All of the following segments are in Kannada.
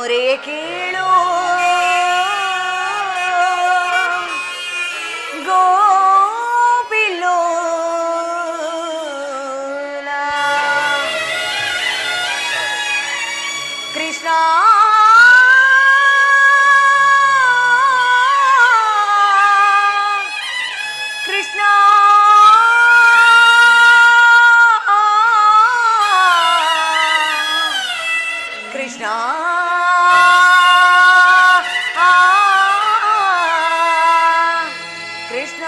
ಮೊರೆ ಕೇಳು ಗೋಪಿಲೋಲ ಕೃಷ್ಣ ಕೃಷ್ಣ ಕೃಷ್ಣ ಕೃಷ್ಣ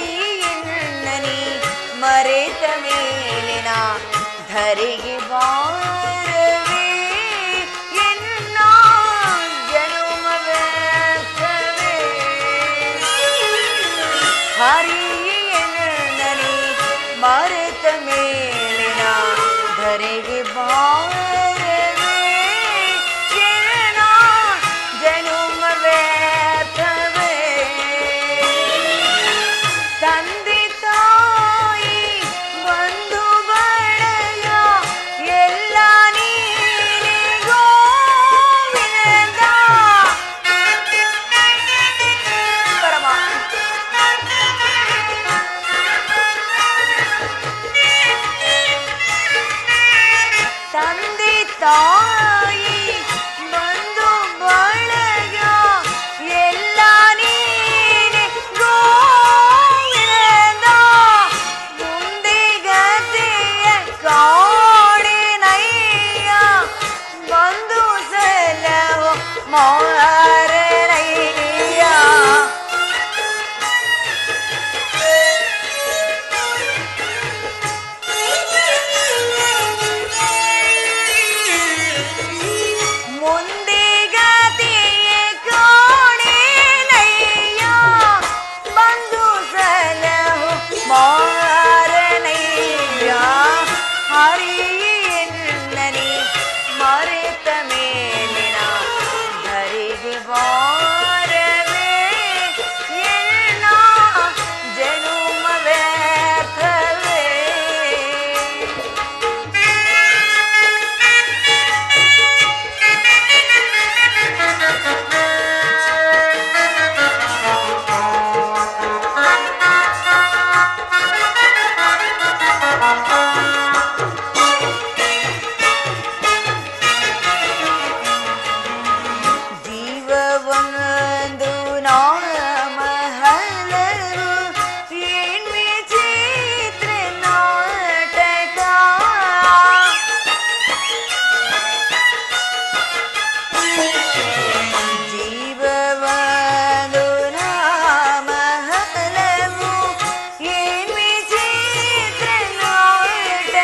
ಹರಿಯನ್ನನಿ ಮರೆತ ಮೇಲಿನ ಧರೆಗೆ ಬಾರವೇ ಎನ್ನ ಜನುಮ ವ್ಯರ್ಥವೇ ಹರಿಯನ್ನನಿ ಮರೆತ ಮೇಲಿನ ಧರೆಗೆ ಬಾರವೇ ಎನ್ನ ಜನುಮ ವ್ಯರ್ಥವೇ ತಂದೆ ತಾಯಿ ಬಂಧು ಬಳಗ ಎಲ್ಲ ನೀನೆ ಗೋವಿಂದ ಪರಮ ತಂದೆ ತಾಯಿ ಬಂಧು ಬಳಗ ಎಲ್ಲ ನೀನೆ ಗೋವಿಂದ ಮುಂದೆ ಗತಿಯ ಕಾಡಿನಯ್ಯ ಬಂದು ಸಲಹೋ ಮಾರನಯ್ಯ ಮುಂದೆ ಗತಿಯ ಕಾಡಿನಯ್ಯ ಬಂದು ಸಲಹೋ ಮಾರನಯ್ಯ ಹರಿಯನ್ನನಿ ಮರೆತ ಮೇಲಿನ ಧರೆಗೆ ಬಾರವೇ ಎನ್ನ ಜನುಮ ವ್ಯರ್ಥವೇ ಜೀವವೊಂದು ನಾಮ ಹಲವು ಏನ್ ವಿಚಿತ್ರ ನಾಟಕ ಜೀವವೊಂದು ನಾಮ ಹಲವು ಏನ್ ವಿಚಿತ್ರ ನಾಟಕ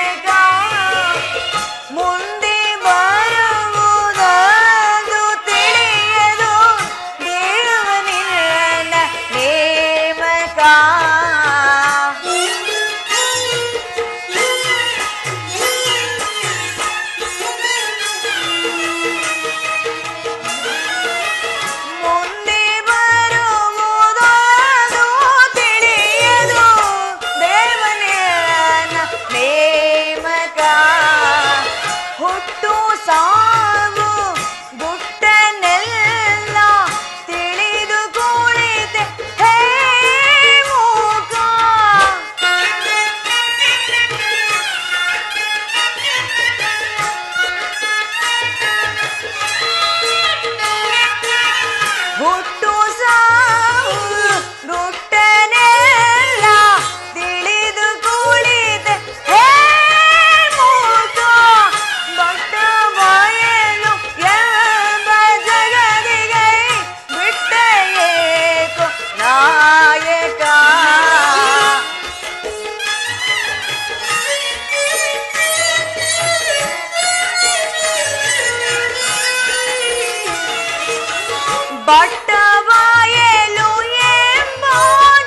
பட்டவாயலு ಎಂಬೋ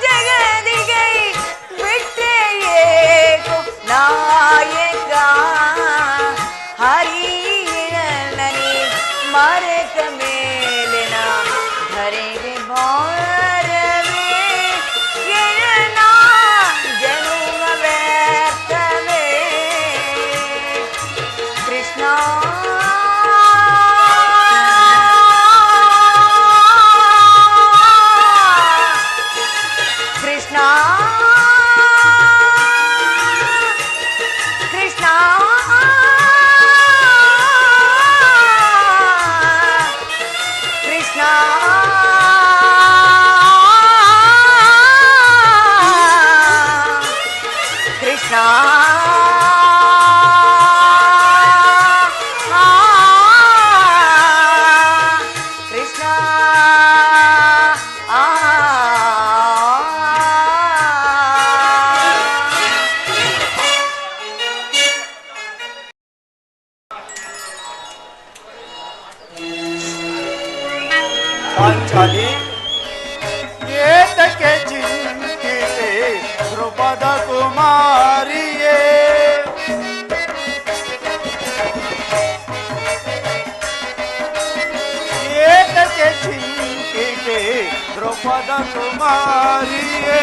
ಜಗದಿಗೆ ಬಿಟ್ಟೆಯೇಕೋ ನಾಯಕ ಹರಿಯಣ್ಣನಿ ಮರೆತ ಮೇಲಿನ ಧರೆಗೆ ಭಾರವೇ ಎಳನ ಜನುಮ ವ್ಯರ್ಥವೇ ಕೃಷ್ಣ ಪಾಂಚಾಲಿ ಏತಕ್ಕೆ ಚಿಂತಿತೆ ಧ್ರುಪದ ಕುಮಾರಿಯೇ ಏತಕ್ಕೆ ಚಿಂತಿತೆ ಧ್ರುಪದ ಕುಮಾರಿಯೇ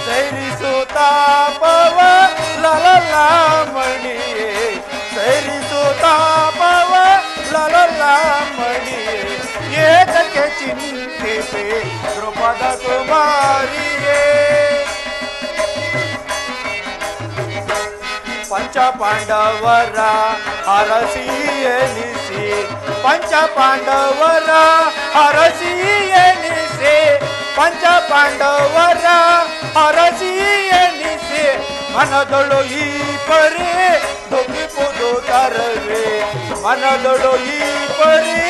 ಸೈರಿಸುತ್ತಾಪವ ಲಲಲಾಮಣಿಯೇ ಸೈರಿಸುತ್ತಾಪವ ಲಲಲಾಮಣಿಯೇ ಏತಕ್ಕೆ ಚಿಂತಿತೆ ಧ್ರುಪದ ಕುಮಾರಿಯೇ ಪಂಚ ಪಾಂಡವರ ಅರಸಿ ಎನಿಸಿ ಪಂಚ ಪಾಂಡವರ ಅರಸಿ ಎನಿಸಿ ಪಂಚ ಪಾಂಡವರ ಅರಸಿ ಎನಿಸಿ ಮನದೊಳು ಈ ಪರಿ ದುಃಖಿಪುದು ತರವೆ ಮನದೊಳು ಈ ಪರಿ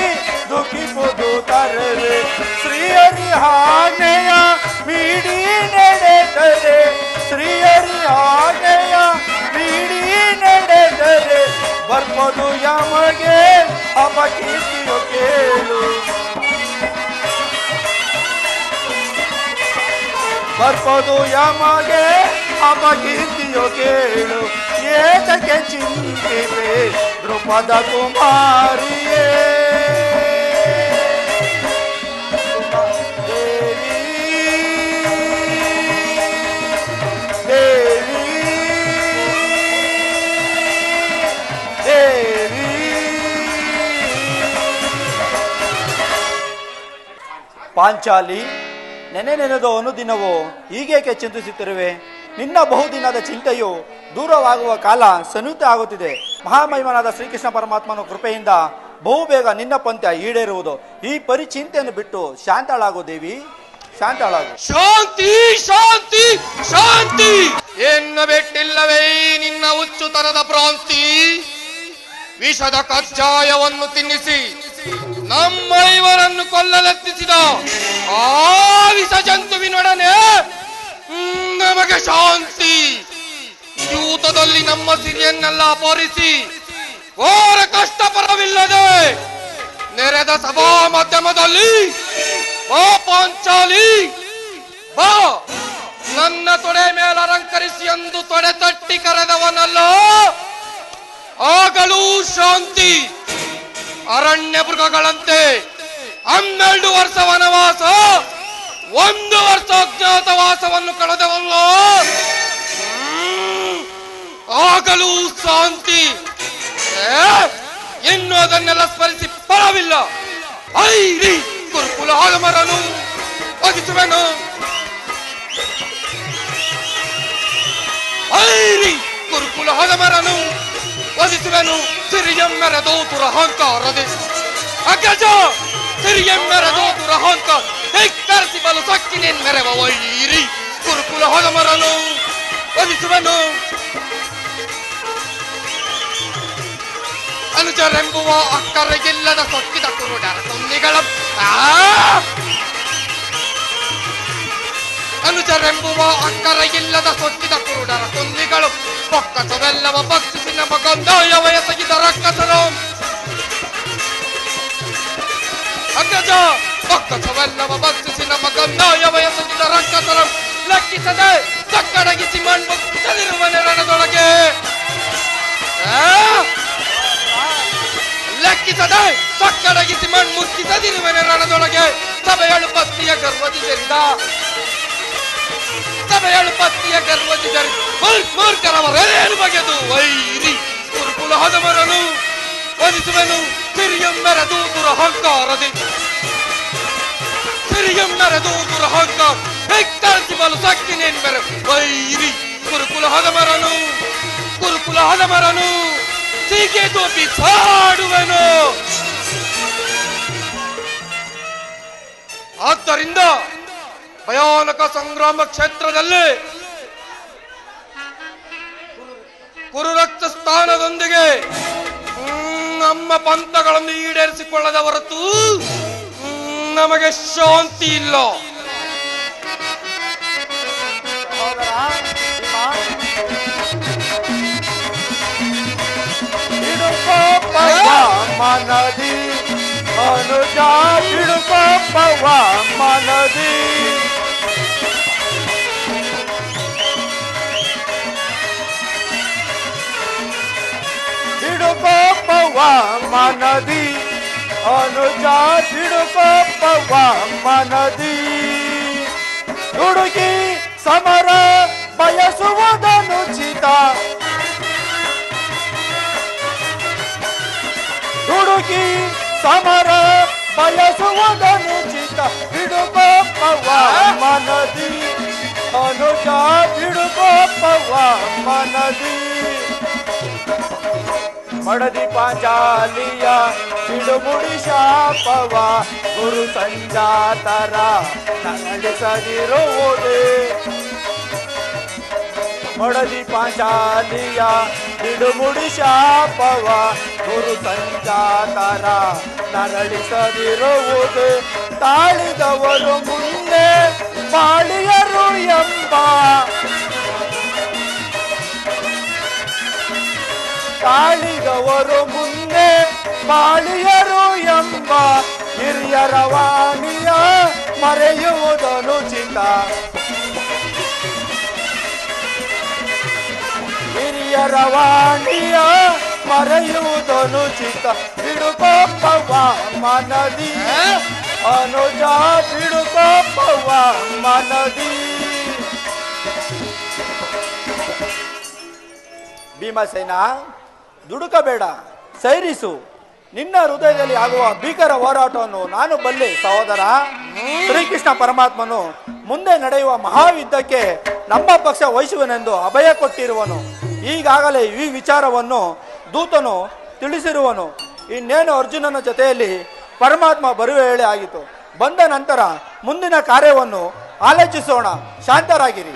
ದುಃಖಿಪುದು ತರವೆ ಶ್ರೀಹರಿ ಆಜ್ಞೆಯ ಮೀಡಿ ನಡೆದರೆ ಶ್ರೀಹರಿ ಆಜ್ಞೆಯ ಮೀಡಿ ನಡೆದರೆ ಬರ್ಬೋದು ಯಮಗೆ ಅಪಕೀರ್ತಿಯು ಕೇಳು ಬರ್ಬೋದು ಯಮಗೆ ಅಪಕೀರ್ತಿಯು ಕೇಳು ಏತಕ್ಕೆ ಚಿಂತಿತೆ ಧ್ರುಪದ ಕುಮಾರಿಯೇ ಪಾಂಚಾಲಿ ನೆನೆದೋ ಅನುದಿನವೋ ಹೀಗೇಕೆ ಚಿಂತಿಸುತ್ತಿರುವೆ ನಿನ್ನ ಬಹುದಿನದ ಚಿಂತೆಯು ದೂರವಾಗುವ ಕಾಲ ಸನ್ನಿಹಿತ ಆಗುತ್ತಿದೆ ಮಹಾಮಹಿಮನಾದ ಶ್ರೀಕೃಷ್ಣ ಪರಮಾತ್ಮನ ಕೃಪೆಯಿಂದ ಬಹುಬೇಗ ನಿನ್ನ ಪಂಥ್ಯ ಈಡೇರುವುದು ಈ ಪರಿಚಿಂತೆಯನ್ನು ಬಿಟ್ಟು ಶಾಂತಳಾಗು ದೇವಿ ಶಾಂತಳಾಗು ಶಾಂತಿ ಶಾಂತಿ ಶಾಂತಿ ಎನ್ನ ಬೆಟ್ಟಿಲ್ಲವೇ ನಿನ್ನ ಹುಚ್ಚುತನದ ಭ್ರಾಂತಿ ವಿಷದ ಕಜ್ಜಾಯವನ್ನು ತಿನ್ನಿಸಿ ನಮ್ಮ ಇವರನ್ನು ಕೊಲ್ಲಲೆತ್ತಿಸಿದ ಆ ವಿಷ ಜಂತುವಿನೊಡನೆ ನಮಗೆ ಶಾಂತಿ ಯೂತದಲ್ಲಿ ನಮ್ಮ ಸಿರಿಯನ್ನೆಲ್ಲ ಅಪಹರಿಸಿ ಘೋರ ಕಷ್ಟ ಪರವಿಲ್ಲದೆ ನೆರೆದ ಸಭಾ ಮಾಧ್ಯಮದಲ್ಲಿ ಬಾ ಪಾಂಚಾಲಿ ಬಾ ನನ್ನ ತೊಡೆ ಮೇಲರಂಕರಿಸಿ ಎಂದು ತೊಡೆ ತಟ್ಟಿ ಕರೆದವನಲ್ಲ ಆಗಲೂ ಶಾಂತಿ ಅರಣ್ಯ ಮೃಗಗಳಂತೆ 12 ವರ್ಷ ವನವಾಸ 1 ವರ್ಷ ಅಜ್ಞಾತವಾಸವನ್ನು ಕಳೆದವಲ್ಲ ಆಗಲೂ ಶಾಂತಿ ಇನ್ನು ಅದನ್ನೆಲ್ಲ ಸ್ಮರಿಸಿ ಫಲವಿಲ್ಲ ಐರಿ ಗುರುಕುಲ ಆಲಮರನು ಒದಿಸುವೆನು ಐರಿ ಗುರುಕುಲ ಆಲಮರನು ಒದಿಸುವೆನು ಸಿರಿಯಮ್ಮೆರೆದು ದುರಹಂಕಾರದೆ ಅಗ್ರಜ ಸಿರಿಯಮ್ಮೆರೆದು ದುರಹಂಕಾರ ಕರೆಸಿ ಬಲು ಸಕ್ಕಿನೇನ್ ಮೆರವ ವೈರಿ ಗುರುಕುಲ ಹೊಲಮರನು ಒದಿಸುವೆನು ಅನುಜರೆಂಬುವ ಅಕ್ಕರೆಗಿಲ್ಲದ ಸೊಕ್ಕಿದ ಕುರುಡರ ಸೊನ್ನಿಗಳ ಅನುಜರೆಂಬುವ ಅಕ್ಕರೆಗಿಲ್ಲದ ಸೊಕ್ಕಿದ ಕುರುಡರ ಸೊನ್ನಿಗಳು ಪೊಕ್ಕಸವೆಲ್ಲವ ಭಕ್ಷಿಸಿ ನಮ್ಮ ಗೊಂದಾಯ ವಯಸ್ಸಗಿದ ರಕ್ಕಸರು ಅಗ್ಗಜ ಬೊಕ್ಕಸವೆಲ್ಲವ ಭಕ್ಷಿಸಿ ನಮ್ಮ ಕಂದಾಯವಯ ಸುತ್ತಿದ ರಕ್ಕಸರಂ ಲೆಕ್ಕಿಸದೆ ಸಕ್ಕಡಗಿಸಿ ಮಣ್ಮುಕ್ಕಿಸದಿರುವನೆ ರಣದೊಳಗೆ ಲೆಕ್ಕಿಸದೆ ಸಕ್ಕಡಗಿಸಿ ಮಣ್ಮುಕ್ಕಿಸದಿರುವನೆ ರಣದೊಳಗೆ ಸಭೆಯಳು ಪತ್ನಿಯ ಗರ್ವದಿ ಜರಿದ ಸಭೆಯಳು ಪತ್ನಿಯ ಗರ್ವದಿ ಜರಿ ಮೂರ್ಖರವರೇನು ಬಗೆದು ವೈರಿ ಕುರುಕುಲ ಹದಮರನು ವಧಿಸುವೆನು ಸಿರಿಯಮ್ಮೆರೆದು ದುರಹಂಕಾರದಿ ಸಿರಿಯಮ್ಮೆರೆದು ದುರಹಂಕಾರ ಹೆಕ್ಕಳಿಸಿ ಬಲು ಸಕ್ಕಿನೆನ್ಮೆರೆ ವೈರಿ ಕುರುಕುಲ ಹದಮರನು ಸೀಗೆ ತೋಪಿ ಸಾಡುವೆನು. ಆದ್ದರಿಂದ ಭಯಾನಕ ಸಂಗ್ರಾಮ ಕ್ಷೇತ್ರದಲ್ಲಿ ಕುರುರಕ್ತ ಸ್ಥಾನದೊಂದಿಗೆ ನಮ್ಮ ಪಂಥಗಳನ್ನು ಈಡೇರಿಸಿಕೊಳ್ಳದ ಹೊರತು ನಮಗೆ ಶಾಂತಿ ಇಲ್ಲ. ಮನದಿ ಅನುಜ ಬಿಡುಕಪ್ಪವ ಮನದಿ ಬಿಡುಕಪ್ಪವ ಮನದಿ ಅನುಜ ಬಿಡುಕಪ್ಪವ ಮನದಿ ಹುಡುಗಿ ಸಮರ ಬಯಸುವುದನುಚಿತ ಹುಡುಗಿ ಸಮರ ಬಯಸುವುದನುಚಿತ ಬಿಡುಕೋಪವ ಮನದಿ ಅನುಜ ಬಿಡುಕೋಪವ ಮನದಿ ಮಡದಿ ಪಾಂಚಾಲಿಯ ಬಿಡುಮುಡಿ ಶಾಪವ ಗುರು ಸಂಜಾತರ ನಡೆಸದಿರುವುದೇ ಮಡದಿ ಪಾಂಚಾಲಿಯ ಬಿಡುಮುಡಿ ಶಾಪವ ಗುರು ಸಂಜಾತರ ನರಳಿಸದಿರುವುದು ತಾಳಿದವರು ಮುಂದೆ ಬಾಳಿಯರು ಎಂಬ ತಾಳಿದವರು ಮುಂದೆ ಬಾಳಿಯರು ಎಂಬ ಹಿರಿಯರ ವಾಣಿಯ ಮರೆಯುವುದನುಚಿತ ಹಿರಿಯರ ವಾಣಿಯ ಮರೆಯುವುದನುಚಿತ ಬಿಡುಕೋಪವ ಮನದಿ ಅನುಜ ಬಿಡುಕೋಪವ ಮನದಿ. ಭೀಮಸೇನ ದುಡುಕಬೇಡ, ಸೈರಿಸು. ನಿನ್ನ ಹೃದಯದಲ್ಲಿ ಆಗುವ ಭೀಕರ ಹೋರಾಟವನ್ನು ನಾನು ಬಲ್ಲೆ ಸಹೋದರ. ಶ್ರೀಕೃಷ್ಣ ಪರಮಾತ್ಮನು ಮುಂದೆ ನಡೆಯುವ ಮಹಾಯುದ್ಧಕ್ಕೆ ನಮ್ಮ ಪಕ್ಷ ವಹಿಸುವನೆಂದು ಅಭಯ ಕೊಟ್ಟಿರುವನು. ಈಗಾಗಲೇ ಈ ವಿಚಾರವನ್ನು ದೂತನು ತಿಳಿಸಿರುವನು. ಇನ್ನೇನು ಅರ್ಜುನನ ಜೊತೆಯಲ್ಲಿ ಪರಮಾತ್ಮ ಬರುವ ವೇಳೆ ಆಗಿತು. ಬಂದ ನಂತರ ಮುಂದಿನ ಕಾರ್ಯವನ್ನು ಆಲೋಚಿಸೋಣ. ಶಾಂತರಾಗಿರಿ.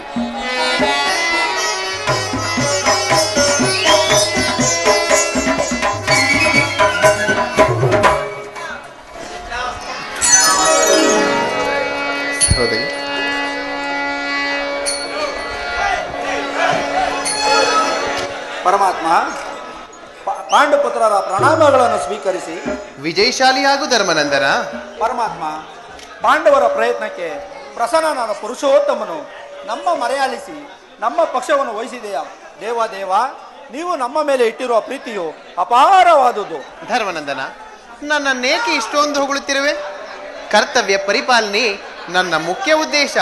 ಪರಮಾತ್ಮ ಪಾಂಡುಪುತ್ರರ ಪ್ರಣಾಮಗಳನ್ನು ಸ್ವೀಕರಿಸಿ. ವಿಜಯಶಾಲಿಯಾಗು ಧರ್ಮನಂದನ. ಪರಮಾತ್ಮ, ಪಾಂಡವರ ಪ್ರಯತ್ನಕ್ಕೆ ಪ್ರಸನ್ನನಾದ ಪುರುಷೋತ್ತಮನು ನಮ್ಮ ಮರೆಯಾಲಿಸಿ ನಮ್ಮ ಪಕ್ಷವನ್ನು ವಹಿಸಿದೆಯಾ. ದೇವ ನೀವು ನಮ್ಮ ಮೇಲೆ ಇಟ್ಟಿರುವ ಪ್ರೀತಿಯು ಅಪಾರವಾದುದು. ಧರ್ಮನಂದನ, ನನ್ನನ್ನೇಕೆ ಇಷ್ಟೊಂದು ಹೊಗಳುತ್ತಿರುವೆ? ಕರ್ತವ್ಯ ಪರಿಪಾಲನೆ ನನ್ನ ಮುಖ್ಯ ಉದ್ದೇಶ.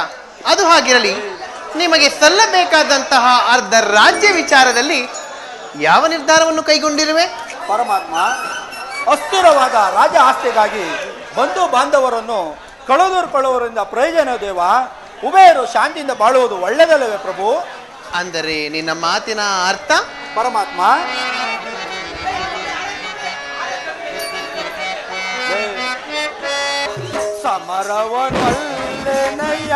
ಅದು ಹಾಗಿರಲಿ, ನಿಮಗೆ ಸಲ್ಲಬೇಕಾದಂತಹ ಅರ್ಧ ರಾಜ್ಯ ವಿಚಾರದಲ್ಲಿ ಯಾವ ನಿರ್ಧಾರವನ್ನು ಕೈಗೊಂಡಿರುವೆ? ಪರಮಾತ್ಮ, ಅಸ್ಥಿರವಾದ ರಾಜ ಆಸ್ತಿಗಾಗಿ ಬಂಧು ಬಾಂಧವರನ್ನು ಕಳೆದುಕೊಳ್ಳುವರಿಂದ ಪ್ರಯೋಜನ ದೇವ. ಉಭಯರು ಶಾಂತಿಯಿಂದ ಬಾಳುವುದು ಒಳ್ಳೆಯದಲ್ಲವೇ ಪ್ರಭು? ಅಂದರೆ ನಿನ್ನ ಮಾತಿನ ಅರ್ಥ? ಪರಮಾತ್ಮ, ಸಮರವನಲ್ಲೆನಯ್ಯ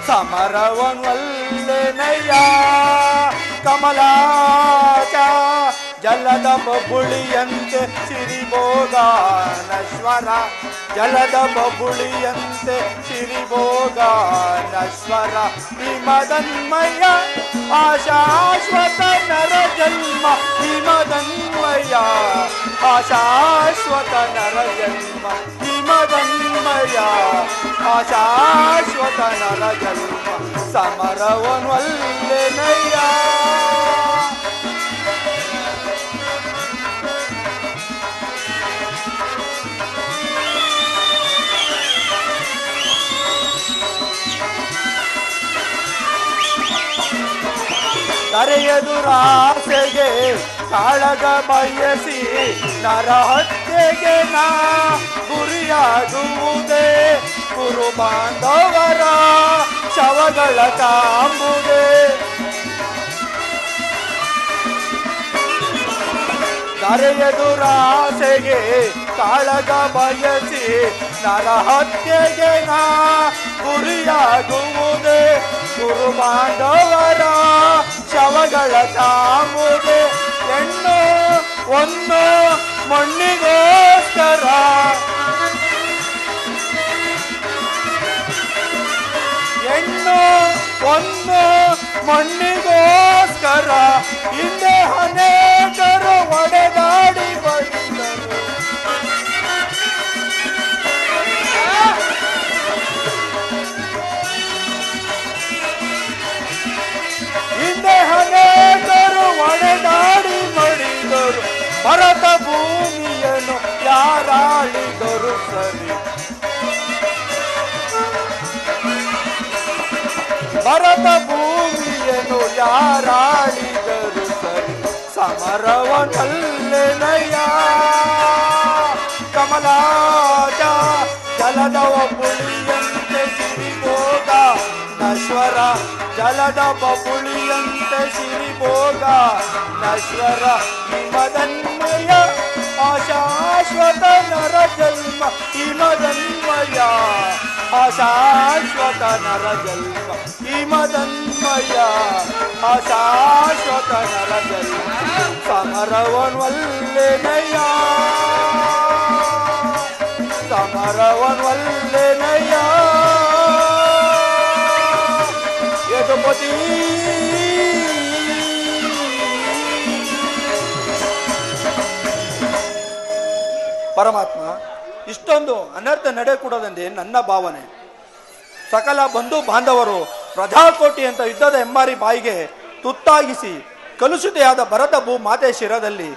ಸಮರವನಲ್ಲೆನಯ್ಯ ಕಮಲಾಚ ಜಲ ಜಲದ ಬಬುಳಿಯಂತೆ ಸಿರಿಭೋಗ ನಶ್ವರ ಜಲದ ಬಬುಳಿಯಂತೆ ಸಿರಿಭೋಗ ನಶ್ವರ ಹಿಮದನ್ಮಯ ಆಶಾಶ್ವತ ನರ ಜನ್ಮ ಹಿಮದನ್ಮಯ ಆಶಾಶ್ವತ ನರ ಜನ್ಮ ಹಿಮದನ್ಮಯ ಆಶಾಶ್ವತ ನರ ಜನ್ಮ ಸಮರವನ್ವಲ್ಲೆನಯ್ಯ ಕರೆಯದುರಾಸೆಗೆ ಕಾಳಗ ಬಯಸಿ ನರಹತ್ಯೆಗೆ ನಾ ಗುರಿಯಾಗುವುದೇ ಕುರು ಬಾಂಧವರ ಶವಗಳ ಕಾಂಬುದೇ ಕರೆಯದುರಾಸೆಗೆ ಕಾಳಗ ಬಯಸಿ ನರಹತ್ಯೆಗೆ ನಾ ಗುರಿಯಾಗುವುದೇ ಗುರು ಬಾಂಧವರ ಶವಗಳ ಕಾಂಬುದೇ ಹೆಣ್ಣು ಒಂದು ಮಣ್ಣಿಗೋಸ್ಕರ ಹೆಣ್ಣು ಒಂದು ಮಣ್ಣಿಗೋಸ್ಕರ ಹಿಂದೆ ಅನೇಕರು ಒಡೆದಾಡಿ ಬಂದರು ಹಿಂದೆ ಅನೇಕರು ಒಡೆದಾಡಿ ಮಡಿದರು ಭರತ ಭೂಮಿಯನ್ನು ಯಾರಾಳಿದರು ಸರಿ ಭರತ ಭೂಮಿಯನ್ನು ಯಾರಾಳಿದರು ಸರಿ ಸಮರವನಲ್ಲೆನಯ್ಯ ಕಮಲಾಜ ಜಲದವ ಬಬುಳಿಯಂತೆ ಸಿರಿಭೋಗ ನಶ್ವರ ಜಲದ ಬಬುಳಿಯಂತೆ ಸಿರಿಭೋಗ ನಶ್ವರ ಹಿಮದನ್ಮಯ ಆಶಾಶ್ವತ ನರ ಜನ್ಮ ಹಿಮದನ್ಮಯ ಆಶಾಶ್ವತ ನರ ಜನ್ಮ ಹಿಮದನ್ಮಯ ಆಶಾಶ್ವತ ನರ ಜನ್ಮ ಸಮರವನ್ವಲ್ಲೆನಯ್ಯ ಸಮರವನ್ವಲ್ಲೆನಯ್ಯ ಯದುಪತಿ ಪರಮಾತ್ಮ ಇಷ್ಟೊಂದು ಅನರ್ಥ ನಡೆಯಕೂಡದೆಂದೇ ನನ್ನ ಭಾವನೆ. ಸಕಲ ಬಂಧು ಬಾಂಧವರು ಪ್ರಜಾಕೋಟಿ ಅಂತ ಯುದ್ಧದ ಹೆಮ್ಮಾರಿ ಬಾಯಿಗೆ ತುತ್ತಾಗಿಸಿ ಕಲುಷಿತೆಯಾದ ಭರತ ಭೂ ಮಾತೆ ಶಿರದಲ್ಲಿ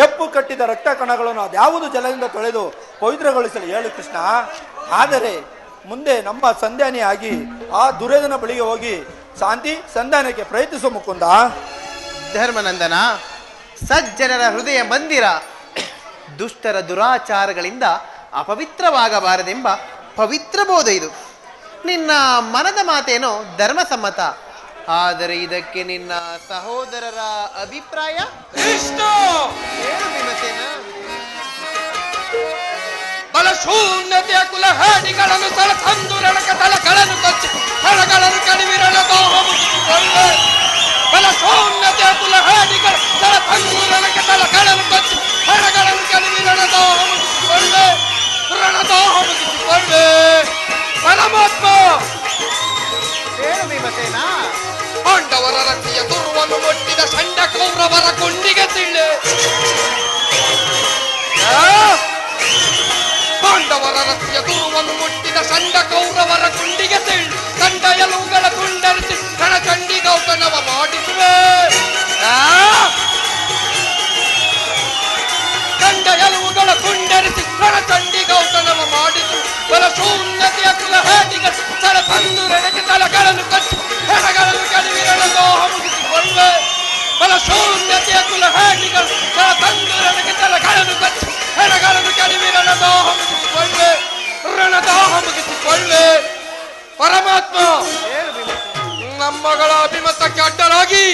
ಎಪ್ಪು ಕಟ್ಟಿದ ರಕ್ತ ಕಣಗಳನ್ನು ಅದ್ಯಾವುದು ಜಲದಿಂದ ತೊಳೆದು ಪವಿತ್ರಗೊಳಿಸಲು ಹೇಳು ಕೃಷ್ಣ. ಆದರೆ ಮುಂದೆ ನಮ್ಮ ಸಂಧಾನಿಯಾಗಿ ಆ ದುರ್ಯೋಧನ ಬಳಿಗೆ ಹೋಗಿ ಶಾಂತಿ ಸಂಧಾನಕ್ಕೆ ಪ್ರಯತ್ನಿಸುವ ಮುಕುಂದ. ಧರ್ಮನಂದನ, ಸಜ್ಜನರ ಹೃದಯ ಮಂದಿರ ದುಷ್ಟರ ದುರಾಚಾರಗಳಿಂದ ಅಪವಿತ್ರವಾಗಬಾರದೆಂಬ ಪವಿತ್ರ ಬೋಧ ಇದು. ನಿನ್ನ ಮನದ ಮಾತೇನೋ ಧರ್ಮಸಮ್ಮತ, ಆದರೆ ಇದಕ್ಕೆ ನಿನ್ನ ಸಹೋದರರ ಅಭಿಪ್ರಾಯ ವಿಷ್ಣು ಏನು ಭೀಮಸೇನ? ಬಲಶೂನ್ಯತೆಯ ಕುಲಹಾಡಿಗಳನ್ನು ತಂದು ರಣಕ ತಲಗಳನ್ನು ಕೊಚ್ಚಿ ಹಣಗಳನ್ನು ಕಡಿವಿರಣದೋ ಮುಗಿಸಿಕೊಳ್ಳೆ. ಬಲಶೂನ್ಯತೆಯ ಕುಲಹಾಡಿಗಳು ತಂದು ರಣಕ ತಲಗಳನ್ನು ಕೊಚ್ಚಿ ಹಣಗಳನ್ನು ಕಡಿವಿರಣದೋ ಮುಗಿಸಿಕೊಳ್ಳೆ. ರಣದೋ ಮುಗಿಸಿಕೊಳ್ಳೆ. ಪರಮಾತ್ಮ ಏನು ಭೀಮಸೇನ? ಪಾಂಡವರ ರಕ್ತಿಯ ತುರುವನ್ನು ಮುಟ್ಟಿದ ಸಂಡ ಕೌರವರ ಕೊಂಡಿಗೆ ತಿಳ್ಳೆ. ಪಾಂಡವರ ರಕ್ತಿಯ ತುರುವನ್ನು ಮುಟ್ಟಿದ ಸಂಡ ಕೌರವರ ಕೊಂಡಿಗೆ ತಿಳ್ಳು ಕಂಡ ಎಲುವುಗಳ ತುಂಡರಿಸಿ ರಣಚಂಡಿ ಗೌತನವ ಮಾಡಿಸುವೆ. ಕಂಡ ಎಲುವುಗಳ ತುಂಡರಿಸಿ ರಣಚಂಡಿ ಗೌತನವ ಮಾಡಿಸು. ಬಲಶೂನ್ಯತೆಯ ಕುಲಹಾಟಿಗ ತಳ ತಂದು ರಣಕ್ಕೆ ತಲಗಳನ್ನು ಕಚ್ಚಿ ಹೆಣಗಳನ್ನು ಕಡಿವಿರಣದೋಹ ಮುಗಿಸಿಕೊಳ್ಳೆ. ಬಲಶೂನ್ಯತೆಯ ಕುಲಹಾಟಿಗಳು ತಳ ತಂದು ರಣಕ್ಕೆ ತಲಗಳನ್ನು ಕಚ್ಚಿ ಹೆಣಗಳನ್ನು ಕಡಿವಿರಣದೋಹ ಮುಗಿಸಿಕೊಳ್ಳೆ. ರಣದೋಹ ಮುಗಿಸಿಕೊಳ್ಳೆ. ಪರಮಾತ್ಮ ನಮ್ಮಗಳ ಅಭಿಮತಕ್ಕೆ ಅಡ್ಡಲಾಗಿ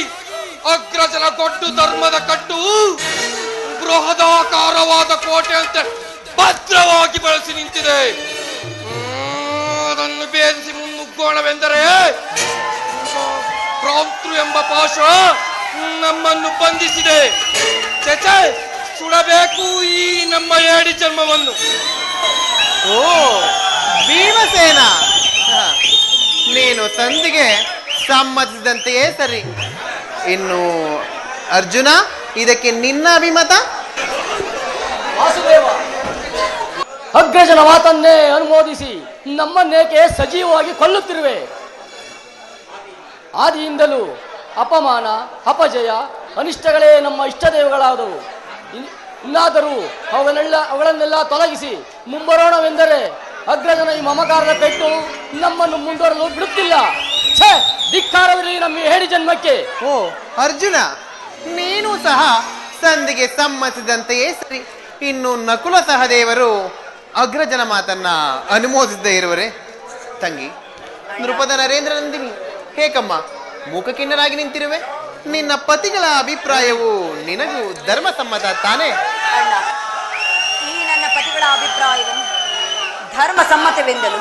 ಅಗ್ರಜನ ಕೊಟ್ಟು ಧರ್ಮದ ಕಟ್ಟು ಬೃಹದಾಕಾರವಾದ ಕೋಟೆಯಂತೆ ಭದ್ರವಾಗಿ ಬಳಸಿ ನಿಂತಿದೆ. ಅದನ್ನು ಭೇದಿಸಿ ಮುನ್ನುಗ್ಗೋಣವೆಂದರೆ ಭ್ರಾತೃ ಎಂಬ ಪಾಶ ನಮ್ಮನ್ನು ಬಂಧಿಸಿದೆ. ಚಚೆ ಸುಡಬೇಕು ಈ ನಮ್ಮ ಏಡಿ ಜನ್ಮವನ್ನು. ಓ ಭೀಮಸೇನ, ಹ, ನೀನು ತಂದೆಗೆ ಸಮ್ಮತಿಸಿದಂತೆಯೇ ಸರಿ. ಇನ್ನು ಅರ್ಜುನ, ಇದಕ್ಕೆ ನಿನ್ನ ಅಭಿಮತ? ವಾಸುದೇವ, ಅಗ್ರಜನ ಮಾತನ್ನೇ ಅನುಮೋದಿಸಿ ನಮ್ಮನ್ನೇಕೆ ಸಜೀವವಾಗಿ ಕೊಲ್ಲುತ್ತಿರುವೆ? ಆದಿಯಿಂದಲೂ ಅಪಮಾನ, ಅಪಜಯ, ಅನಿಷ್ಟಗಳೇ ನಮ್ಮ ಇಷ್ಟದೇವಗಳಾದವು. ಇನ್ನಾದರೂ ಅವುಗಳನ್ನೆಲ್ಲ ತೊಲಗಿಸಿ ಮುಂಬರೋಣವೆಂದರೆ ಅಗ್ರಜನ ಈ ಮಮಕಾರದ ಪೆಟ್ಟು ನಮ್ಮನ್ನು ಮುಂದುವರಲು ಬಿಡುತ್ತಿಲ್ಲ. ಛೇ, ಧಿಕ್ಕಾರವಿರಲಿ ನಮ್ಮ ಈ ಹೇಡಿ ಜನ್ಮಕ್ಕೆ. ಓ ಅರ್ಜುನ, ನೀನು ಸಹ ಸಂಧಿಗೆ ಸಮ್ಮತಿಸಿದಂತೆಯೇ ಸರಿ. ಇನ್ನು ನಕುಲ ಸಹದೇವರು ಅಗ್ರಜನ ಮಾತನ್ನ ಅನುಮೋದಿಸದೇ ಇರುವರೆ? ತಂಗಿ ನೃಪದ ನರೇಂದ್ರ ನಂದಿನಿ, ಹೇಕಮ್ಮ ಮೂಕಕಿನ್ನರಾಗಿ ನಿಂತಿರುವೆ? ನಿನ್ನ ಪತಿಗಳ ಅಭಿಪ್ರಾಯವು ನಿನಗೂ ಧರ್ಮಸಮ್ಮತ ತಾನೇ? ಅಣ್ಣ, ಈ ನನ್ನ ಪತಿಗಳ ಅಭಿಪ್ರಾಯವನ್ನು ಧರ್ಮ ಸಮ್ಮತವೆಂದಲು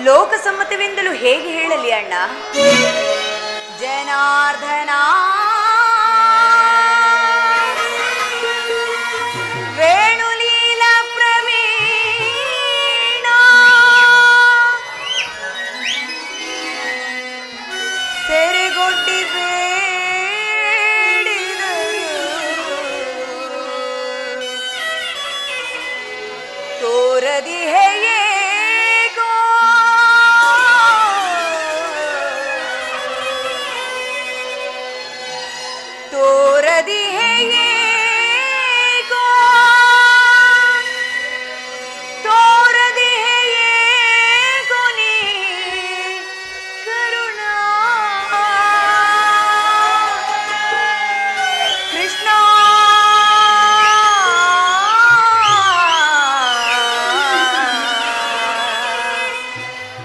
ಲೋಕಸಮ್ಮತವೆಂದಲು ಹೇಗೆ ಹೇಳಲಿ ಅಣ್ಣ? ಜನಾರ್ದನ ವೇಣುಲೀಲ ಪ್ರವೀಣ ತೆರೆಗೊಡ್ಡಿ ಬೇಡಿದರು ತೋರದಿ ಹೇಗೋ ತೋರದಿ ಹೇಗೋ ತೋರದಿ ಹೇಗೋ ನೀ ಕರುಣಾ ಕೃಷ್ಣ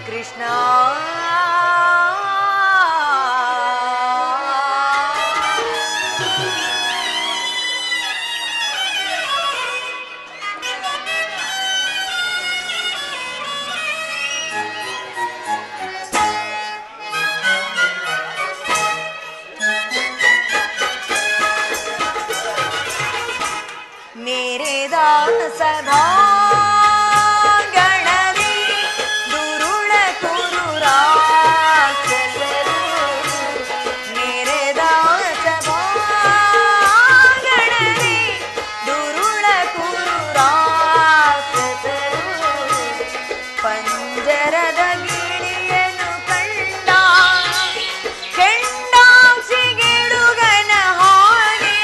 ಕೃಷ್ಣ मेरे दास भागणवी दुरुळ कुरु राक्षसರು मेरे दास भागणवी दुरुळ कुरु राक्षसರು ಪಂಜರದ ಗಿಳಿಯನ್ನು ಕಂಡ ಕೆಂಡಾಂಶಿಗಿಡುಗನ ಹಾಗೆ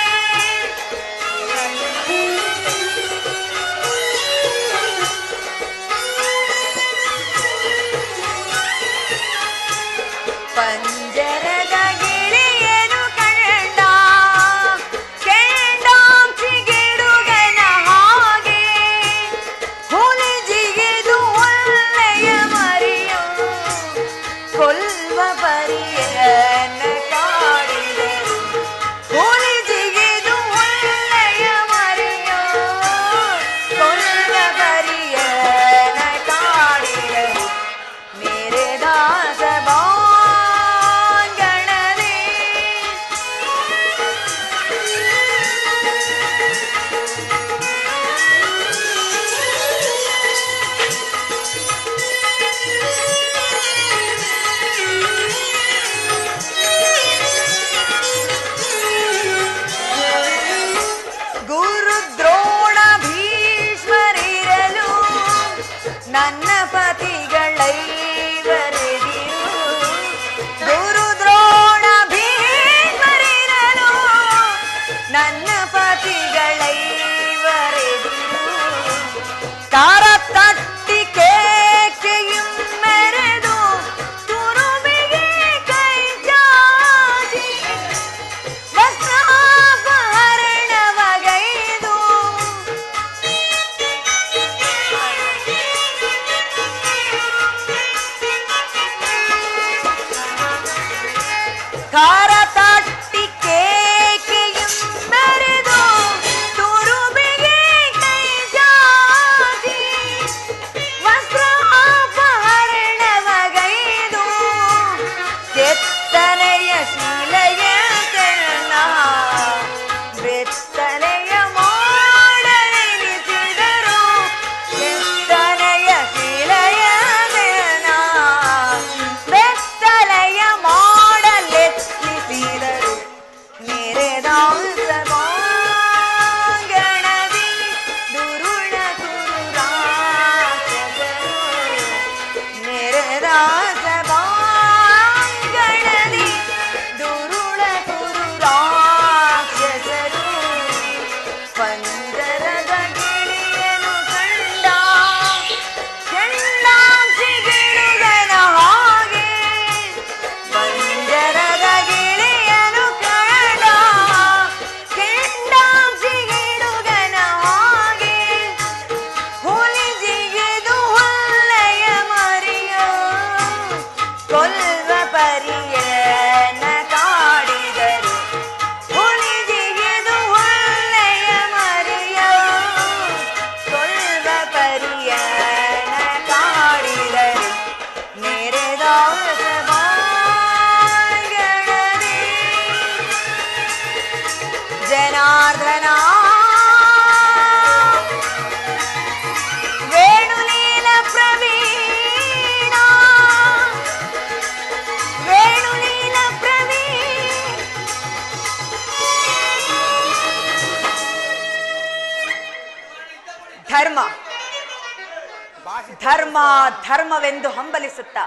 ಧರ್ಮ ಧರ್ಮವೆಂದು ಹಂಬಲಿಸುತ್ತ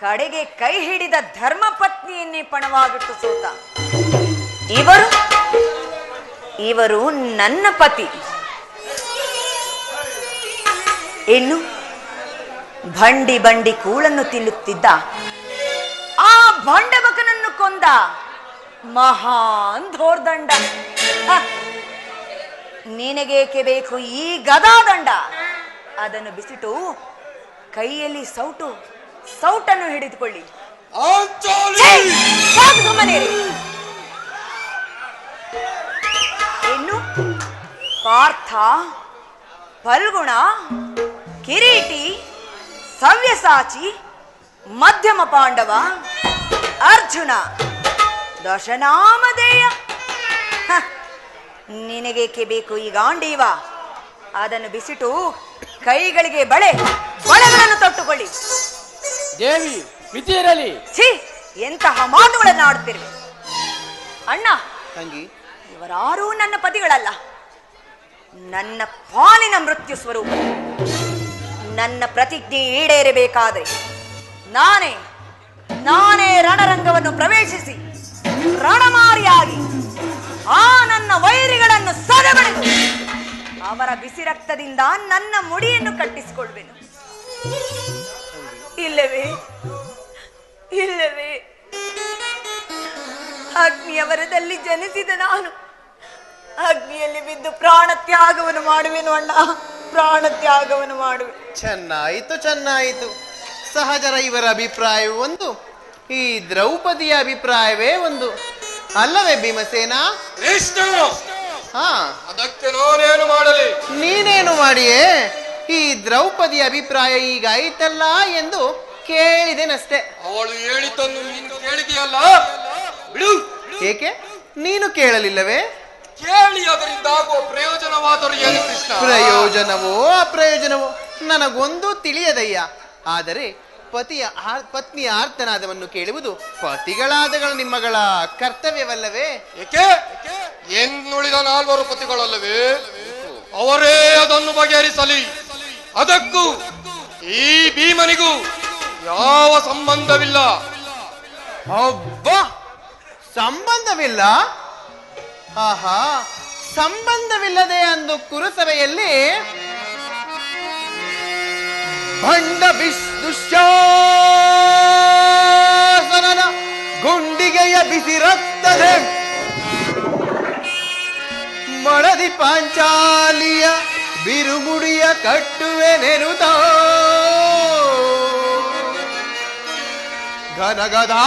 ಕಡೆಗೆ ಕೈ ಹಿಡಿದ ಧರ್ಮ ಪತ್ನಿಯನ್ನೇ ಪಣವಾಗಿಟ್ಟು ಸೋತ ಇವರು ನನ್ನ ಪತಿ. ಇನ್ನು ಬಂಡಿ ಬಂಡಿ ಕೂಳನ್ನು ತಿನ್ನುತ್ತಿದ್ದ ಆ ಭಂಡಬಕನನ್ನು ಕೊಂದ ಮಹಾನ್ ಧೋರ್ದಂಡ. ನಿನಗೇಕೆ ಬೇಕು ಈ ಗದಾದಂಡ? ಅದನ್ನು ಬಿಸಿಟು ಕೈಯಲ್ಲಿ ಸೌಟನ್ನು ಹಿಡಿದುಕೊಳ್ಳಿ. ಇನ್ನು ಪಾರ್ಥ, ಫಲ್ಗುಣ, ಕಿರೀಟಿ, ಸವ್ಯಸಾಚಿ, ಮಧ್ಯಮ ಪಾಂಡವ, ಅರ್ಜುನ, ದಶನಾಮಧೇಯ. ನಿನಗೇಕೆ ಬೇಕು ಈ ಗಾಂಡೀವ? ಅದನ್ನು ಬಿಸಿಟು ಕೈಗಳಿಗೆ ಬಳೆಗಳನ್ನು ತೊಟ್ಟುಕೊಳ್ಳಿ. ದೇವಿ ಮಿತಿಯಿರಲಿ. ಛೀ, ಎಂತಹ ಮಾತುಗಳನ್ನು ಆಡುತ್ತಿರುವೆ ಅಣ್ಣ. ತಂಗಿ, ಇವರಾರೂ ನನ್ನ ಪತಿಗಳಲ್ಲ, ನನ್ನ ಪಾಲಿನ ಮೃತ್ಯು ಸ್ವರೂಪ. ನನ್ನ ಪ್ರತಿಜ್ಞೆ ಈಡೇರಬೇಕಾದರೆ ನಾನೇ ರಣರಂಗವನ್ನು ಪ್ರವೇಶಿಸಿ ರಣಮಾರಿಯಾಗಿ ಆ ನನ್ನ ವೈರಿಗಳನ್ನು ಸದೆಬಡಿದು ಅವರ ಬಿಸಿ ರಕ್ತದಿಂದ ನನ್ನ ಮುಡಿಯನ್ನು ಕಟ್ಟಿಸಿಕೊಳ್ವೆನು. ಇಲ್ಲವೇ ಅಗ್ನಿಯವರದಲ್ಲಿ ಜನಿಸಿದ ನಾನು ಅಗ್ನಿಯಲ್ಲಿ ಬಿದ್ದು ಪ್ರಾಣ ತ್ಯಾಗವನ್ನು ಮಾಡುವೆನು ಅಣ್ಣ, ಪ್ರಾಣ ತ್ಯಾಗವನ್ನು ಮಾಡುವೆ. ಚೆನ್ನಾಯಿತು. ಸಹಜರ ಇವರ ಅಭಿಪ್ರಾಯವೂ ಒಂದು, ಈ ದ್ರೌಪದಿಯ ಅಭಿಪ್ರಾಯವೇ ಒಂದು, ಅಲ್ಲವೇ ಭೀಮಸೇನ? ಅದಕ್ಕೆ ನಾನೇನು ಮಾಡಲಿ? ನೀನೇನು ಮಾಡಿಯೇ? ಈ ದ್ರೌಪದಿಯ ಅಭಿಪ್ರಾಯ ಈಗ ಆಯ್ತಲ್ಲ ಎಂದು ಕೇಳಿದೆನಷ್ಟೇ. ಅವಳು ಹೇಳಿದ್ದನ್ನು ನೀನು ಕೇಳಿದೆಯಲ್ಲ, ಬಿಡು. ಏಕೆ ನೀನು ಕೇಳಲಿಲ್ಲವೇ? ಕೇಳಿ ಅದರಿಂದ ಆಗುವ ಪ್ರಯೋಜನವಾದರೂ ಏನು ಕೃಷ್ಣ? ಪ್ರಯೋಜನವೋ ಅಪ್ರಯೋಜನವೋ ನನಗೊಂದು ತಿಳಿಯದಯ್ಯ. ಆದರೆ ಪತ್ನಿಯ ಆರ್ತನಾದವನ್ನು ಕೇಳುವುದು ಪತಿಗಳಾದಗಳ ನಿಮ್ಮಗಳ ಕರ್ತವ್ಯವಲ್ಲವೇ? ಏಕೆ? ಎನ್ನುಳಿದ 4 ಪತಿಗಳಲ್ಲವೇ? ಅವರೇ ಅದನ್ನು ಬಗೆಹರಿಸಲಿ. ಅದಕ್ಕೂ ಈ ಭೀಮನಿಗೂ ಯಾವ ಸಂಬಂಧವಿಲ್ಲ. ಸಂಬಂಧವಿಲ್ಲ? ಆಹಾ, ಸಂಬಂಧವಿಲ್ಲದೆ ಅಂದು ಕುರುಸಭೆಯಲ್ಲಿ ಭಂಡ ದುಶ್ಯಾಸನನ ಗುಂಡಿಗೆಯ ಬಿಸಿ ರಕ್ತದೆ ಮಳದಿ ಪಾಂಚಾಲಿಯ ಬಿರುಮುಡಿಯ ಕಟ್ಟುವೆ ನೆನುತ ಘನಗದಾ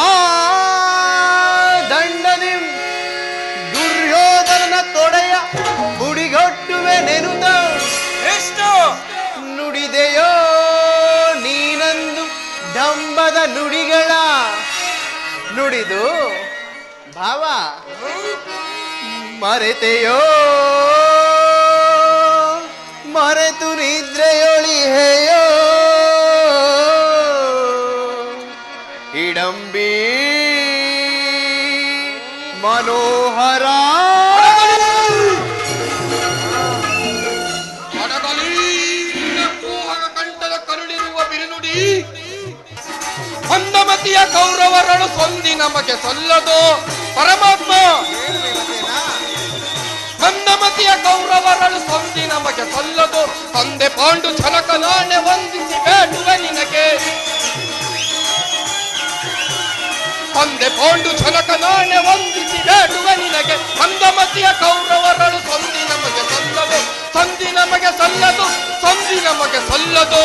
ದಂಡದಿ ದುರ್ಯೋಧನನ ತೊಡೆಯ ಮುಡಿಗಟ್ಟುವೆ ನೆನುತ ನುಡಿದೆಯೋ ನೀನಂದು ಡಂಬದ ನುಡಿಗಳ ನುಡಿದು ಭಾವ ಮರೆತೆಯೋ ಮರೆತು ನಿದ್ರೆಯೊಳಿಹೆಯೋ ಇಡಂಬಿ ಮನೋಹರ ಕಂಠದ ಕರುಳಿರುವ ಬಿರುನುಡಿ ಮಂದಮತಿಯ ಕೌರವರಳು ಸೊಂದಿ ನಮಗೆ ಸಲ್ಲದು ಪರಮಾತ್ಮ. ಮಂದಮತಿಯ ಕೌರವರಳು ಸೊಂದಿ ನಮಗೆ ಸಲ್ಲದು. ತಂದೆ ಪಾಂಡು ಛಲಕ ನಾಣ್ಯ ವಂದಿಸಿ ಬೇಡುವೆ ನಿನಗೆ. ತಂದೆ ಪಾಂಡು ಛಲಕ ನಾಣ್ಯ ವಂದಿಸಿ ಬೇಡುವೆ ನಿನಗೆ. ಮಂದಮತಿಯ ಕೌರವರಳು ಸೊಂದಿ ನಮಗೆ ಸಲ್ಲದು. ಸಂಧಿ ನಮಗೆ ಸಲ್ಲದು, ಸಂಧಿ ನಮಗೆ ಸಲ್ಲದು.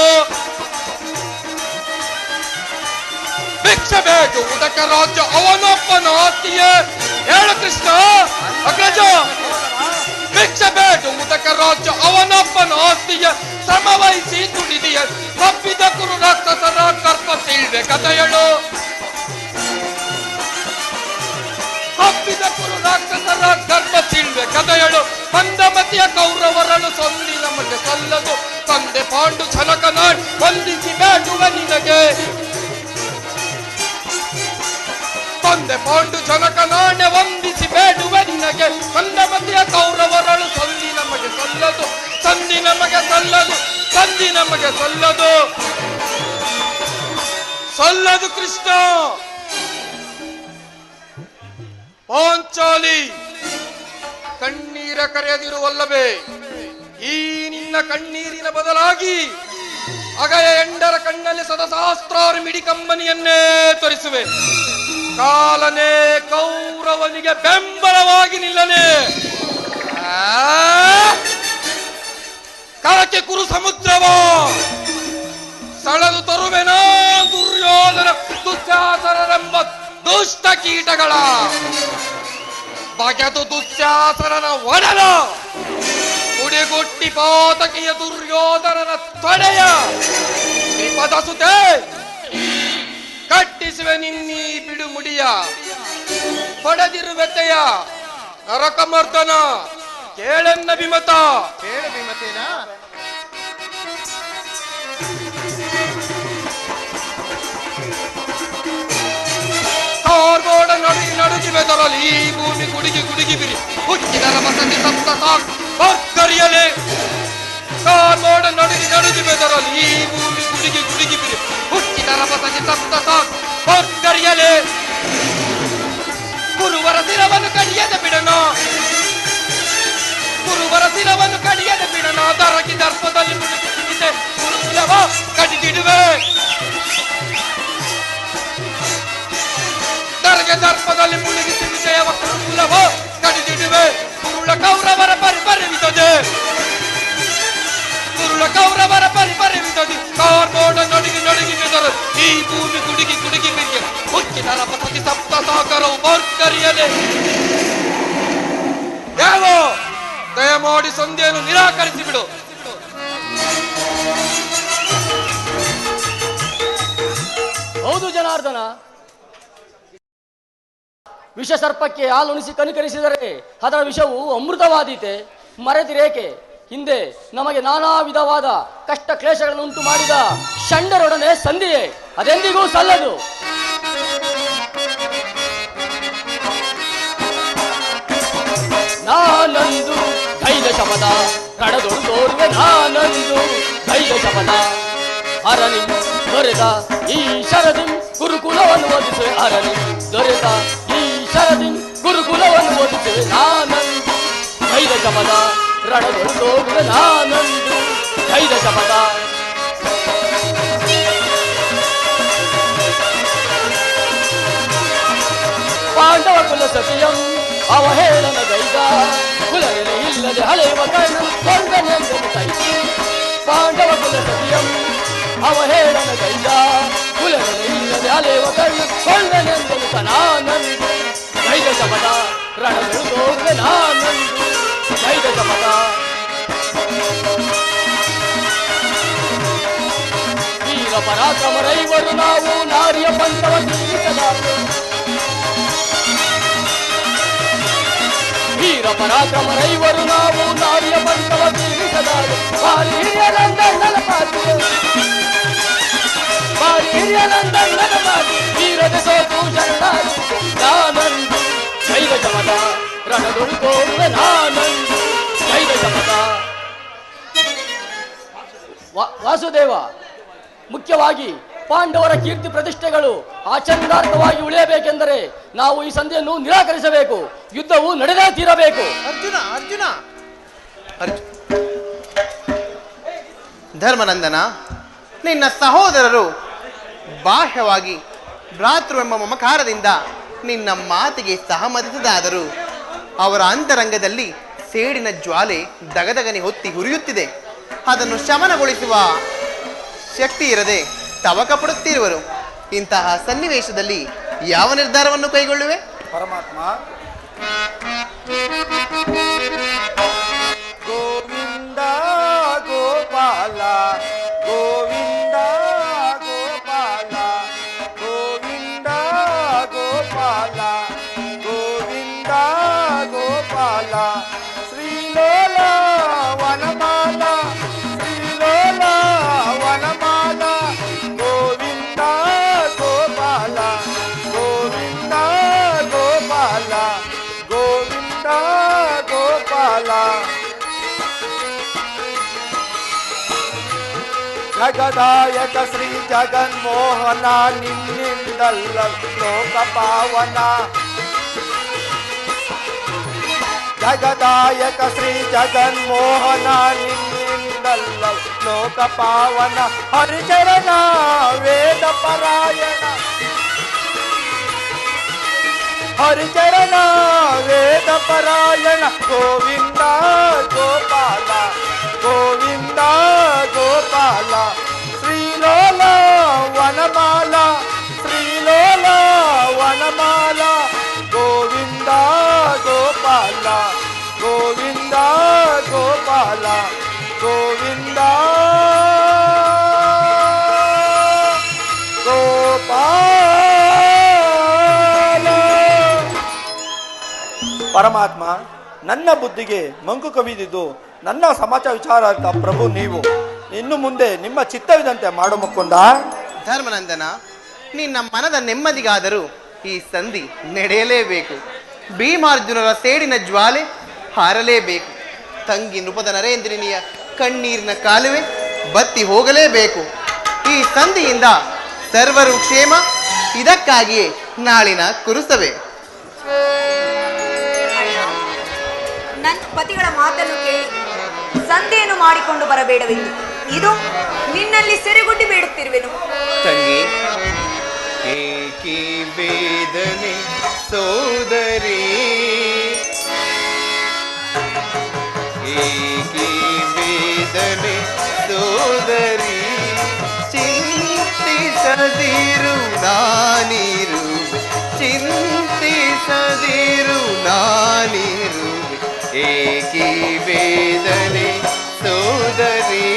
ಭಿಕ್ಷೆ ಬೇಡುವುದಕ್ಕ ರಾಜ್ಯ ಅವನೊಬ್ಬನ ಆಸ್ತಿಯೇ. ಹೇಳು ಕೃಷ್ಣ. ಅಗ್ರಜ, ಭಿಕ್ಷೆ ಬೇಡುವುದಕ್ಕ ರಾಜ್ಯ ಅವನೊಬ್ಬನ ಆಸ್ತಿಯ. ಶ್ರಮವಹಿಸಿ ದುಡಿದಿಯ ತಪ್ಪಿದ ಕುರು ರಾಕ್ಷಸರ ಕರ್ಪ ತಿಳ್ವೆ ಕಥೆಯಳು. ತಪ್ಪಿದ ಕುರು ರಾಕ್ಷಸರ ಗರ್ಭ ತಿಳ್ವೆ ಕಥೆಯಳು. ಮಂದಮತಿಯ ಕೌರವರಳು ಸೊಂದಿ ನಮಗೆ ಸಲ್ಲದು. ತಂದೆ ಪಾಂಡು ಛಲಕ ನಾಡ್ ವಂದಿಸಿ ಬೇಡುವೆ ನಿನಗೆ. ತಂದೆ ಪಾಂಡು ಛಲಕ ನಾಣ್ಯ ವಂದಿಸಿ ಬೇಡುವೆ ನಿನಗೆ. ಮಂದಮತಿಯ ಕೌರವರಳು ಸಂಧಿ ನಮಗೆ ಸಲ್ಲದು, ಸಂಧಿ ನಮಗೆ ಸಲ್ಲದು, ಸಂಧಿ ನಮಗೆ ಸಲ್ಲದು ಕೃಷ್ಣ. ಪಾಂಚಾಲಿ, ಕಣ್ಣೀರ ಕರೆಯದಿರುವಲ್ಲವೇ? ಈ ನಿನ್ನ ಕಣ್ಣೀರಿನ ಬದಲಾಗಿ ಅಗಯ ಎಂಡರ ಕಣ್ಣಲ್ಲಿ ಸಹಸ್ರಾರು ಮಿಡಿ ಕಂಬನಿಯನ್ನೇ ತೋರಿಸುವೆ. ಕಾಲನೇ ಕೌರವನಿಗೆ ಬೆಂಬಲವಾಗಿ ನಿಲ್ಲನೆ. ಕಳಕೆ ಕುರು ಸಮುದ್ರವ ಸಳದು ತರುವೆನಾ ದುರ್ಯೋಧನ ದುಶ್ಯಾಸನರೆಂಬ ದುಷ್ಟ ಕೀಟಗಳ ಬಗೆದು ದುಶ್ಯಾಸನನ ಒಡಲ ಉಡಿಗುಟ್ಟಿ ಪಾತಕಿಯ ದುರ್ಯೋಧನನ ತೊಡೆಯ ವಿಪದ ಸುತೆ ಕಟ್ಟಿಸುವೆ ನಿನ್ನೀ ಬಿಡು ಮುಡಿಯ ಹೊಡೆದಿರುವೆತೆಯ ನರಕಮರ್ದನ ಕೇಳೆನ್ನ ವಿಮತ. ಹೇಳು ಭೀಮಸೇನ. ಕಾರ್ಗೋಡ ನಡುಗಿ ಬೆದರಲಿ ಈ ಭೂಮಿ ಗುಡುಗಿ ಬಿರಿ ಹುಚ್ಚಿದರ ಮಸಂದಿ ಸಪ್ತ ಸಾಕರಿಯಲೆ. ಕಾರ್ಗೋಡ ನಡುಗಿ ಬೆದರಲಿ ಈ ಭೂಮಿ ಗುಡುಗಿ ಬಿರಿ ಹುಚ್ಚಿದರ ಮಸಂದಿ ಸಪ್ತ ಸಾಕರಿಯಲೆ. ಗುರುವರ ಶಿರವನ್ನು ಕಡಿಯದ ಬಿಡಣ, ಗುರುವರ ಶಿರವನ್ನು ಕಡಿಯದ ಬಿಡಣ. ದರಗಿ ದರ್ಪದಲ್ಲಿ ಮುಳುಗಿಸಿದೆ ಗುರುಶಿರವ ಕಡಿದಿಡುವೆ. ದರಗೆ ದರ್ಪದಲ್ಲಿ ಮುಳುಗಿಸಿ ವಿಜಯವ ಕುರುಕುಲವ ಕಡಿದಿಡುವೆ. ಕುರುಳ ಕೌರವರ ಪರಿಪರಿವಿತದೆ, ಕುರುಳ ಕೌರವರ ಪರಿಪರಿವಿತದೆ. ಕಾರ್ಗೋಡ ನಡುಗಿ ಬೆದರು ಈ ಭೂಮಿ ಗುಡುಗಿ ಬಿರಿಯ ಹುಚ್ಚಿದರ ಪಸತಿ ಸಪ್ತ ಸಾಗರವು ಬರ್ಕರಿಯಲೆ. ಯಾವೋ ದಯಮಾಡಿ ಸಂಧಿಯನ್ನು ನಿರಾಕರಿಸಿ ಬಿಡು. ಹೌದು ಜನಾರ್ದನ, ವಿಷ ಸರ್ಪಕ್ಕೆ ಹಾಲುಣಿಸಿ ಕನಿಕರಿಸಿದರೆ ಅದರ ವಿಷವು ಅಮೃತವಾದೀತೆ. ಮರೆತಿರೇಕೆ? ಹಿಂದೆ ನಮಗೆ ನಾನಾ ವಿಧವಾದ ಕಷ್ಟ ಕ್ಲೇಶಗಳನ್ನು ಉಂಟು ಮಾಡಿದ ಷಂಡರೊಡನೆ ಸಂಧಿಯೇ ಅದೆಂದಿಗೂ ಸಲ್ಲದು. ನಾನಂದು ಕೈದ ಶಪಥ ಕಡದೊಡು ತೋರುವೆ, ನಾನಂದು ಕೈದ ಶಪಥ ಅರನಿ ದೊರೆತ ಈ ಶರದಿ ಗುರುಕುಲವನ್ನು ಓದಿಸುವೆ. ಅರನಿ ದೊರೆತ ಈ ಶರದಿ ಗುರುಕುಲವನ್ನು ಓದಿಸುವೆ. ನಾನಂದು ಕೈದ ಶಪಥ ರಣದೊಡು ತೋರುವೆ, ನಾನಂದು ಕೈದ ಶಪಥ. ಪಾಂಡವ ಕುಲ ಸತಿಯಂ ಅವಹೇಳನ ಗೈದ, ಕುಲನೆಲೆ ಇಲ್ಲದೆ ಹಳೆಯುವ ಕರ್ಣ ಕೊಂಡನೆಂದನು ಕೈದ. ಪಾಂಡವ ಕುಲ ಸತಿಯಂ ಅವಹೇಳನ ಗೈದ, ಕುಲನೆಲೆ ಇಲ್ಲದೆ ಹಳೆಯುವ ಕರ್ಣ ಕೊಂಡನೆಂದನು ನಾನಂದು ಕೈದ ಶಪಥ ರಣದೊಳು ತೋರುವೆ. ನಾನಂದು ಕೈದ ಶಪಥ. ವೀರ ಪರಾಕ್ರಮರೈವರು ನಾವು ನಾರಿಯ ಪಂಥವ ತೀರಿಸಲಾರೆ. ವೀರ ಪರಾಕ್ರಮರೈವರು ನಾವು ನಾರಿಯ ಪಂಥವ ತೀರಿಸಲಾರೆ. ಬಾರಿ ಹಿರಿಯನಂದಣ್ಣನ ಮಾತು, ಬಾರಿ ಹಿರಿಯನಂದಣ್ಣನ ಮಾತು ವೀರದ ಸೋತು ಶರಣಾಗಿ. ನಾನಂದು ಕೈದ ಶಪಥ ರಣದೊಳು ತೋರುವೆ. ನಾನಂದು ಕೈದ ಶಪಥ. ವಾಸುದೇವ, ಮುಖ್ಯವಾಗಿ ಪಾಂಡವರ ಕೀರ್ತಿ ಪ್ರತಿಷ್ಠೆಗಳು ಆಚರಣಾರ್ಥವಾಗಿ ಉಳಿಯಬೇಕೆಂದರೆ ನಾವು ಈ ಸಂಧಿಯನ್ನು ನಿರಾಕರಿಸಬೇಕು. ಯುದ್ಧವು ನಡೆದೇ ತೀರಬೇಕು. ಅರ್ಜುನ ಧರ್ಮನಂದನ, ನಿನ್ನ ಸಹೋದರರು ಬಾಹ್ಯವಾಗಿ ಭ್ರಾತೃವೆಂಬ ಮಮಕಾರದಿಂದ ನಿನ್ನ ಮಾತಿಗೆ ಸಹಮತಿಸಿದಾದರೂ ಅವರ ಅಂತರಂಗದಲ್ಲಿ ಸೇಡಿನ ಜ್ವಾಲೆ ದಗದಗನೆ ಹೊತ್ತಿ ಹುರಿಯುತ್ತಿದೆ. ಅದನ್ನು ಶಮನಗೊಳಿಸುವ ಶಕ್ತಿ ಇರದೆ ತವಕ ಪಡುತ್ತಿರುವರು. ಇಂತಹ ಸನ್ನಿವೇಶದಲ್ಲಿ ಯಾವ ನಿರ್ಧಾರವನ್ನು ಕೈಗೊಳ್ಳುವೆ? ಪರಮಾತ್ಮ, ಗೋವಿಂದ ಗೋಪಾಲ ಗೋವಿಂದ ಗೋಪಾಲ ಗೋವಿಂದ ಗೋಪಾಲ ಗೋವಿಂದ ಗೋಪಾಲ ಶ್ರೀಲೋಲ ವನಮಾಲ ಶ್ರೀಲೋಲ ವನಮಾಲ ಗೋವಿಂದ ಗೋಪಾಲ ಗೋವಿಂದ ಗೋಪಾಲ ಗೋವಿಂದ ಗೋಪಾಲ ಜಗದಾಯಕ ಶ್ರೀ ಜಗನ್ಮೋಹನ ನಿನ್ನಿಂದಲ್ಲ ಲೋಕ ಪಾವನ. ಜಗದಾಯಕ ಶ್ರೀ ಜಗನ್ಮೋಹನ ನಿನ್ನಿಂದಲ್ಲ ಲೋಕ ಪಾವನ. ಹರಿಚರಣ ವೇದ ಪರಾಯಣ, ಹರಿಚರಣ ವೇದ ಪರಾಯಣ. ಗೋವಿಂದ ಗೋಪಾಲ ಗೋವಿಂದ ಗೋಪಾಲ. ಶ್ರೀಲೋಲ ವನಮಾಲ ಶ್ರೀಲೋಲ ವನಮಾಲ. ಗೋವಿಂದ ಗೋಪಾಲ ಗೋವಿಂದ ಗೋಪಾಲ ಗೋವಿಂದ ಗೋಪಾಲ. ಪರಮಾತ್ಮ, ನನ್ನ ಬುದ್ಧಿಗೆ ಮಂಕು ಕವಿದಿದ್ದು ನನ್ನ ಸಮಾಚಾರ ವಿಚಾರಾರ್ಥ ಪ್ರಭು ನೀವು. ಇನ್ನು ಮುಂದೆ ನಿಮ್ಮ ಚಿತ್ತವಿದಂತೆ ಮಾಡು ಮುಕುಂದ. ಧರ್ಮನಂದನ, ನಿನ್ನ ಮನದ ನೆಮ್ಮದಿಗಾದರೂ ಈ ಸಂಧಿ ನಡೆಯಲೇಬೇಕು. ಭೀಮಾರ್ಜುನರ ಸೇಡಿನ ಜ್ವಾಲೆ ಹಾರಲೇಬೇಕು. ತಂಗಿ ನೃಪದ ನರೇಂದ್ರಿನಿಯ ಕಣ್ಣೀರಿನ ಕಾಲುವೆ ಬತ್ತಿ ಹೋಗಲೇಬೇಕು. ಈ ಸಂಧಿಯಿಂದ ಸರ್ವರು ಕ್ಷೇಮ. ಇದಕ್ಕಾಗಿಯೇ ನಾಳಿನ ಕುರುಸವೆ. ನನ್ನ ಪತಿಗಳ ಮಾತನ್ನು ಕೇಳಿ ಸಂಧೆಯನ್ನು ಮಾಡಿಕೊಂಡು ಬರಬೇಡವೆಂದು ಇದು ನಿನ್ನಲ್ಲಿ ಸೆರೆಗುಡ್ಡಿ ಬೇಡುತ್ತಿರುವೆನು. ತಂಗಿ, ಏಕಿ ವೇದನೆ ಸೋದರಿ, ಏಕಿ ವೇದನೆ ಸೋದರಿ. ಚಿಂತಿಸದಿರು ನಾನಿರು, ಚಿಂತಿಸದಿರು ನಾನಿರು. ಏಕಿ ವೇದನೆ ಸೋದರಿ.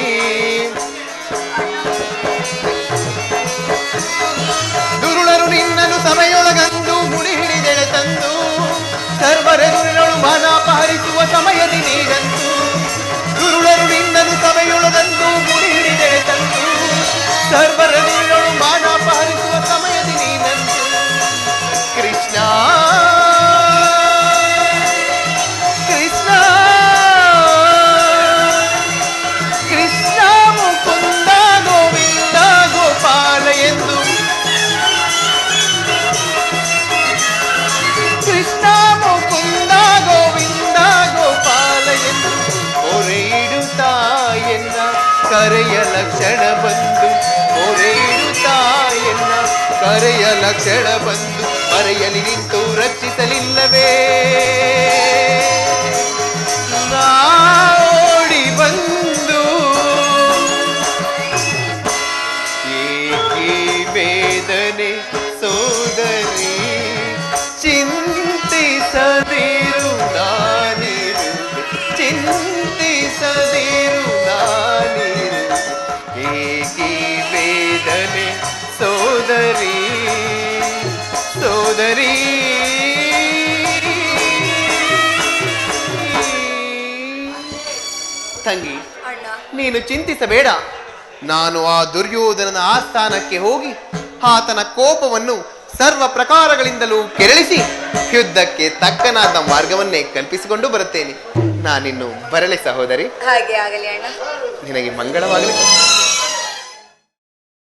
ದುರುಳರು ನಿನ್ನನ್ನು ಸಭೆಯೊಳಗಂದು ಮುಡಿ ಹಿಡಿದೆಳೆ ತಂದು ಸರ್ವರೆದುರಿನಳು ಮಾನಾಪಹರಿಸುವ ಸಮಯದಿ ನೀಡಂತು. ದುರುಳರು ನಿನ್ನನ್ನು ಸಭೆಯೊಳಗಂದು ಮುಡಿ ಹಿಡಿದೆಳೆ ತಂದು ಸರ್ವರೆದುರಿನಳು ಮಾನಾಪಹರಿಸುವ ಸಮಯದಿ ನೀಡಂತು. ಕೃಷ್ಣ ಕೃಷ್ಣ ಕೃಷ್ಣ ಮುಕುಂದ ಗೋವಿಂದ ಗೋಪಾಲ ಎಂದು, ಕೃಷ್ಣ ಮುಕುಂದ ಗೋವಿಂದ ಗೋಪಾಲ ಎಂದು ಒರೆಯಿಡುತ್ತಾ ಎನ್ನ ಕರೆಯ ಲಕ್ಷಣ ಬಂದು, ಒರೆಯಿಡುತ್ತಾ ಎನ್ನ ಕರೆಯ ಲಕ್ಷಣ ಬಂದು ಮರೆಯಲಿ ನಿಂತು ರಕ್ಷಿಸಲಿಲ್ಲವೇ. ಓಡಿ ಬಂದು ಏಕಿ ವೇದನೆ ಸೋದರಿ. ಚಿಂತಿಸದಿರು ನಾನಿರು, ಚಿಂತಿಸದಿರು ನಾನಿರು. ಏಕಿ ವೇದನೆ ಸೋದರಿ ಸೋದರಿ. ತಂಗಿ, ಅಣ್ಣ, ನೀನು ಚಿಂತಿಸಬೇಡ. ನಾನು ಆ ದುರ್ಯೋಧನನ ಆಸ್ಥಾನಕ್ಕೆ ಹೋಗಿ ಆತನ ಕೋಪವನ್ನು ಸರ್ವ ಪ್ರಕಾರಗಳಿಂದಲೂ ಕೆರಳಿಸಿ ಯುದ್ಧಕ್ಕೆ ತಕ್ಕನಾದ ಮಾರ್ಗವನ್ನೇ ಕಲ್ಪಿಸಿಕೊಂಡು ಬರುತ್ತೇನೆ. ನಾನಿನ್ನು ಬರಲೆ ಸಹೋದರಿ. ಹಾಗೆ ಆಗಲಿ ಅಣ್ಣ. ನಿನಗೆ ಮಂಗಳವಾಗಲಿ.